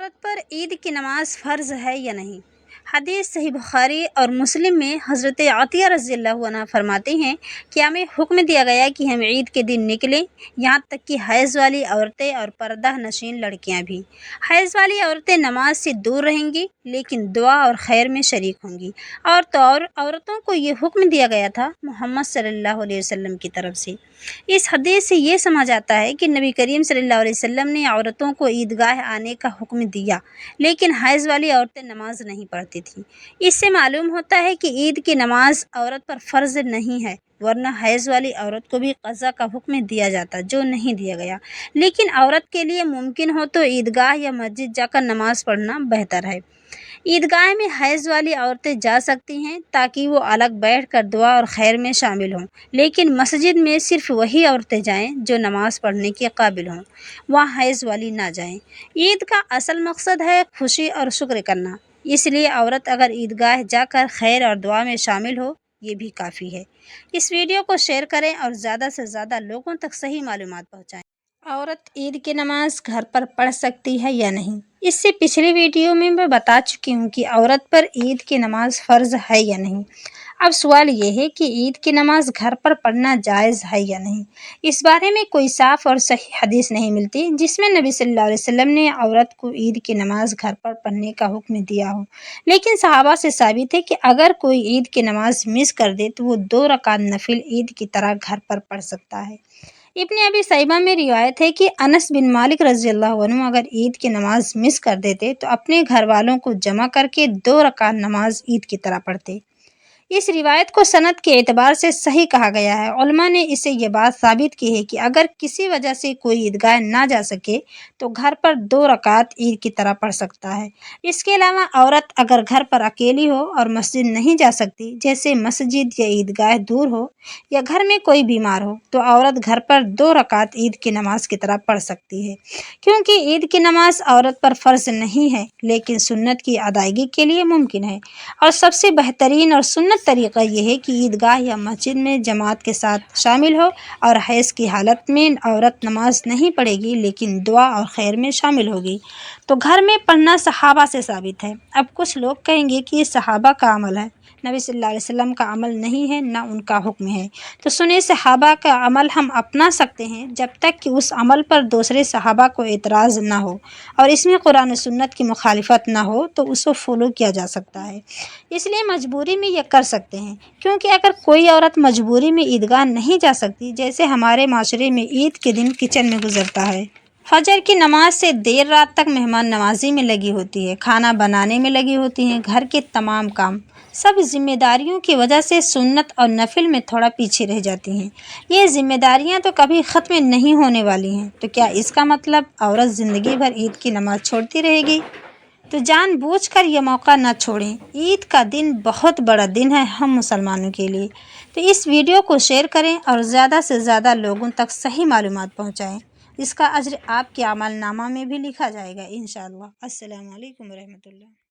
عورت پر عید کی نماز فرض ہے یا نہیں؟ حدیث صحیح بخاری اور مسلم میں حضرت عطیہ رضی اللہ عنہ فرماتے ہیں کہ ہمیں حکم دیا گیا کہ ہم عید کے دن نکلیں، یہاں تک کہ حیض والی عورتیں اور پردہ نشین لڑکیاں بھی۔ حیض والی عورتیں نماز سے دور رہیں گی لیکن دعا اور خیر میں شریک ہوں گی، اور تو اور عورتوں کو یہ حکم دیا گیا تھا محمد صلی اللہ علیہ وسلم کی طرف سے۔ اس حدیث سے یہ سمجھ آتا ہے کہ نبی کریم صلی اللہ علیہ وسلم نے عورتوں کو عیدگاہ آنے کا حکم دیا، لیکن حیض والی عورتیں نماز نہیں پڑھتی تھیں۔ اس سے معلوم ہوتا ہے کہ عید کی نماز عورت پر فرض نہیں ہے، ورنہ حیض والی عورت کو بھی قضا کا حکم دیا جاتا، جو نہیں دیا گیا۔ لیکن عورت کے لیے ممکن ہو تو عیدگاہ یا مسجد جا کر نماز پڑھنا بہتر ہے۔ عیدگاہ میں حیض والی عورتیں جا سکتی ہیں تاکہ وہ الگ بیٹھ کر دعا اور خیر میں شامل ہوں، لیکن مسجد میں صرف وہی عورتیں جائیں جو نماز پڑھنے کے قابل ہوں، وہاں حیض والی نہ جائیں۔ عید کا اصل مقصد ہے خوشی اور شکر کرنا، اس لیے عورت اگر عیدگاہ جا کر خیر اور دعا میں شامل ہو یہ بھی کافی ہے۔ اس ویڈیو کو شیئر کریں اور زیادہ سے زیادہ لوگوں تک صحیح معلومات پہنچائیں۔ عورت عید کی نماز گھر پر پڑھ سکتی ہے یا نہیں؟ اس سے پچھلی ویڈیو میں بتا چکی ہوں کہ عورت پر عید کی نماز فرض ہے یا نہیں۔ اب سوال یہ ہے کہ عید کی نماز گھر پر پڑھنا جائز ہے یا نہیں۔ اس بارے میں کوئی صاف اور صحیح حدیث نہیں ملتی جس میں نبی صلی اللہ علیہ وسلم نے عورت کو عید کی نماز گھر پر پڑھنے کا حکم دیا ہو، لیکن صحابہ سے ثابت ہے کہ اگر کوئی عید کی نماز مس کر دے تو وہ 2 رکعت نفل عید کی طرح گھر پر پڑھ سکتا ہے۔ ابن ابی شیبہ میں روایت ہے کہ انس بن مالک رضی اللہ عنہ اگر عید کی نماز مس کر دیتے تو اپنے گھر والوں کو جمع کر کے 2 رکعت نماز عید کی طرح پڑھتے۔ اس روایت کو سند کے اعتبار سے صحیح کہا گیا ہے۔ علماء نے اسے یہ بات ثابت کی ہے کہ اگر کسی وجہ سے کوئی عیدگاہ نہ جا سکے تو گھر پر 2 رکعت عید کی طرح پڑھ سکتا ہے۔ اس کے علاوہ عورت اگر گھر پر اکیلی ہو اور مسجد نہیں جا سکتی، جیسے مسجد یا عیدگاہ دور ہو یا گھر میں کوئی بیمار ہو، تو عورت گھر پر 2 رکعت عید کی نماز کی طرح پڑھ سکتی ہے، کیونکہ عید کی نماز عورت پر فرض نہیں ہے لیکن سنت کی ادائیگی کے لیے ممکن ہے، اور سب سے بہترین اور سنت طریقہ یہ ہے کہ عیدگاہ یا مسجد میں جماعت کے ساتھ شامل ہو، اور حیض کی حالت میں عورت نماز نہیں پڑھے گی لیکن دعا اور خیر میں شامل ہوگی تو گھر میں پڑھنا صحابہ سے ثابت ہے۔ اب کچھ لوگ کہیں گے کہ یہ صحابہ کا عمل ہے، نبی صلی اللہ علیہ وسلم کا عمل نہیں ہے، نہ ان کا حکم ہے، تو سنیں صحابہ کا عمل ہم اپنا سکتے ہیں جب تک کہ اس عمل پر دوسرے صحابہ کو اعتراض نہ ہو اور اس میں قرآن و سنت کی مخالفت نہ ہو تو اس کو فالو کیا جا سکتا ہے۔ اس لیے مجبوری میں یہ کر سکتے ہیں، کیونکہ اگر کوئی عورت مجبوری میں عیدگاہ نہیں جا سکتی، جیسے ہمارے معاشرے میں عید کے دن کچن میں گزرتا ہے، فجر کی نماز سے دیر رات تک مہمان نوازی میں لگی ہوتی ہے، کھانا بنانے میں لگی ہوتی ہیں، گھر کے تمام کام، سب ذمہ داریوں کی وجہ سے سنت اور نفل میں تھوڑا پیچھے رہ جاتی ہیں۔ یہ ذمہ داریاں تو کبھی ختم نہیں ہونے والی ہیں، تو کیا اس کا مطلب عورت زندگی بھر عید کی نماز چھوڑتی رہے گی؟ تو جان بوجھ کر یہ موقع نہ چھوڑیں۔ عید کا دن بہت بڑا دن ہے ہم مسلمانوں کے لیے، تو اس ویڈیو کو شیئر کریں اور زیادہ سے زیادہ لوگوں تک صحیح معلومات پہنچائیں۔ اس کا اجر آپ کے عمل نامہ میں بھی لکھا جائے گا انشاءاللہ۔ السلام علیکم ورحمۃ اللہ۔